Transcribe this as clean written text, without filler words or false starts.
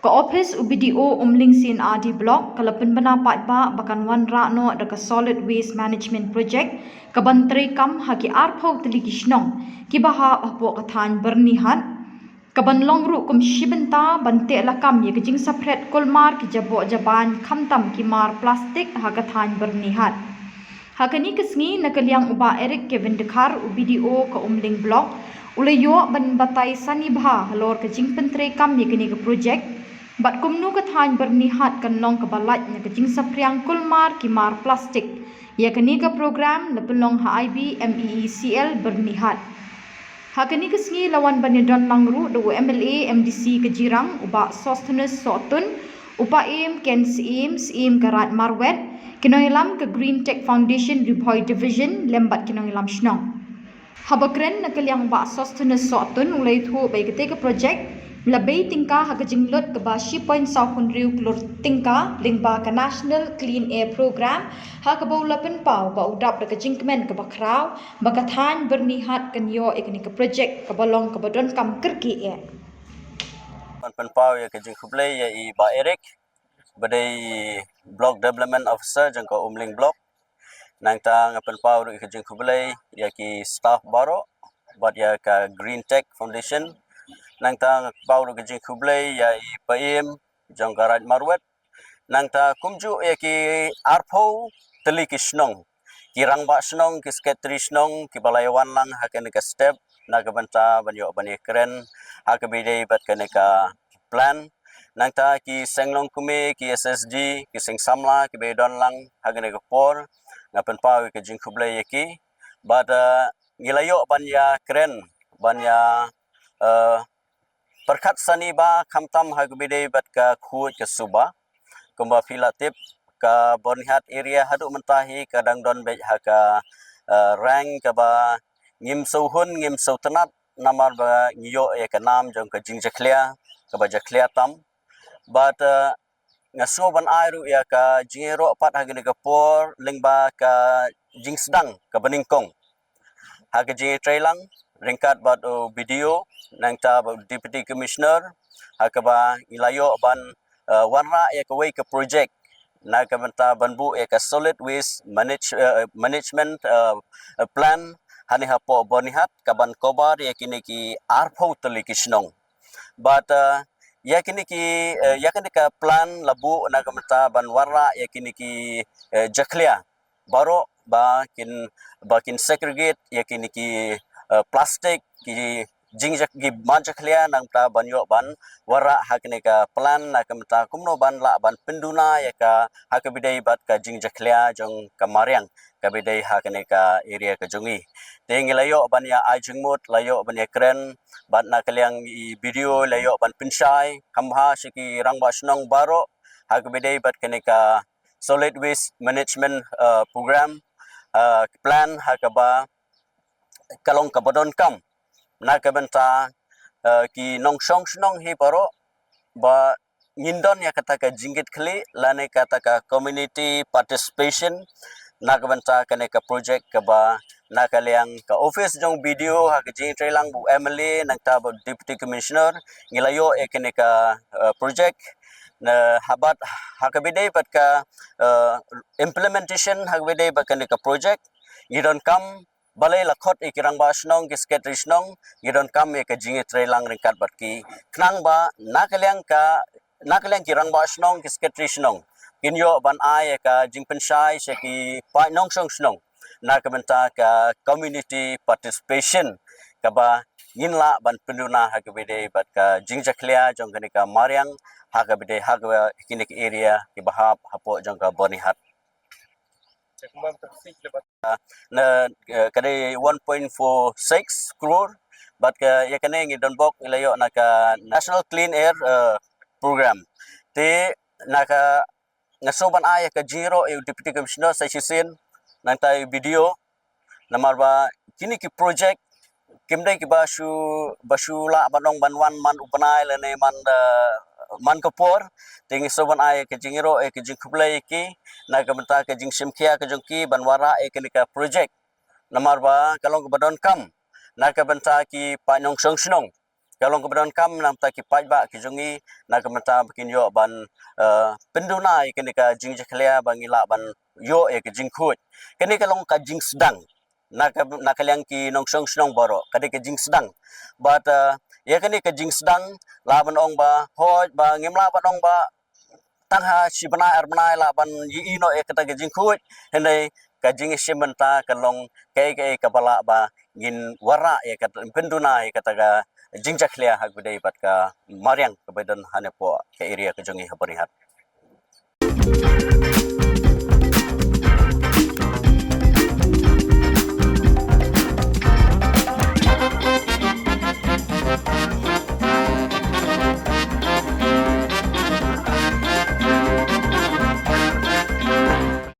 Ka office UBDO umling sin AD block kalapan bana patba bakan wan ra no da ka solid waste management project ka bantre kam haki arpho telikishnong ki baha apo ka Thaiñ Bynri hat ka ban longru kum shibenta ban Tehlakam ye ka Jingsaphriang kolmar ki jabo jaban khamtam ki mar plastic ha ka Thaiñ Bynri hat hakani kesngi nakaliang uba Eric Kevin dekhar UBDO ka umling block ulayo ban batai sanibha halor ka jingpentre kam ye kini ka project bat kumnu ka Thaiñ Bynri hat kan long ka balat na ka Jingsaphriang kulmar ki mar plastic ya kani ka program na pelong ha IB MEECL Bynri hat hakani kesngi lawan banidon langru do MLA MDC ka jirang uba sustenance sotun upa aim ken sim karat marwet kinoilam ka Green Tech Foundation Ribhoi Division lembat kinoilam shnong habakren nakaliang ba sustenance sotun ulai thu bai kete ka project labay tingka hagajinglot ka ba 10.7 riu klor tingka lingba ka National Clean Air Program hakabaw lapen pau ba udap da ka jingkmen ka ba kraw ba ka Thaiñ Bynri hat kan yo ekni ka project ka balong ka badon kam kerki e pen pau ya ka jing khuble ya I ba Eric badai block development officer jang ka umling block nang tang pen pau ru ka jing khuble ya ki staff baro bat ya ka Green Tech Foundation nang ta pau ru gajing khuble ya I paim jong garat marwet nang ta kumju ya ki arpho teli kishnong kirang ba snong ki sketri snong ki balayawan lang haken ka step na ka banta banyo bani kren hakabide bat ka plan nang ta ki senglong kume ki SSG ki sing Samla ki bedon lang hagen ka Khubor ngapen pau ki jing khuble ya ki bat ngilayo banya kren banya perkat sani ba khamtam hagbide bat ka khuj ke suba kumba filatip ka bonhat area hadu mentahi kadang don bej ha ka rang ka ba ngim sauhun ngim sautanat namar ba ngiyo e ka nam jong ka jingjakhlia ka ba jakhlia tam but ngaso ban airu ya ka jingero pat hagne ka por lingba ka jingsdang ka beningkong ha ka jing trailang ringkat bat video nang ta deputy commissioner hakaba ilayo ban warna ya kawai ka project na ka banta banbu ya ka solid waste management plan hani hapo bonihat kaban kobar ya kini ki arpho teli kishnong but ya kini ka plan labu na ka banta ban warna ya kini ki jakhlia baro bakin segregate ya kini ki plastik ki jingjak gi manjaklia nang ta banyo ban wara hakne ka plan na kamta kumno ban la ban penduna ya ka hakabidai bat ka jingjaklia jong kamariang kabidai hakne ka area ka jongi tengilayo ban ya ajingmut layo ban ya kren bat na kaliang I video layo ban pinshai kamha shiki rangba snong baro hakabidai bat kene ka solid waste management program plan hakaba kalong kabadon kam na kabenta ki nongsong snong hi paro ba ngindon ya kata ka jinggit khli lane kata ka community participation na kabenta kane ka project ka ba na kaliang ka office jong video ha ka jing trailang bu MLA nang ta ba deputy commissioner ngilayo e kane ka project na habat hakabide bat ka implementation hakabide bat kane ka project ngidon kam balai lakhot ikirang ba snong ki sketri snong ngidon kam e ka jingi trailang ringkat bat ki knang ba nakaliang kirang ba snong ki sketri snong kinyo ban ai ka jingpenshai se ki pa nong song snong na ka benta ka community participation ka ba nginla ban penduna hakabide bat ka jingjaklia jong ka mariang hakabide hakwa kinik area ki bahap hapo jong ka bonihat na kadai 1.46 crore but ya kane ngi donbok ilayo na ka National Clean Air Program te naka ngasoban ay ka zero e deputy commissioner sa sisin nang tay video namarba kini ki project kimdai ki basu la banong banwan man upanai lene man kapor tingi soban ay ke jingiro e ke jingkublai ki na ka menta ke jingsimkhia ke jongki banwara e ke ka project namarba kalong badon kam na ka benta ki panong songsnong Kalau kebetulan kam nam ta kipai ba kijungi na kemata bikin yo ban pendunai kini ka Jingsaphriang bangila ban yo ke jingkhut. Kini kalong ka jing sedang na kalyang ki nong song snong boro kadi ke jing sedang. But ya kini ke jing sedang la ban ong ba hoj ba ngimla ban ong ba tangha si bana arbana la ban yi no kata ke jingkhut henai ka jing simenta kalong ke kabala ba ngin wara kata pendunai kata ka Jingsaphriang hak bedai bat ka mariang kebedan hanepo ke area ke jongi habarihat.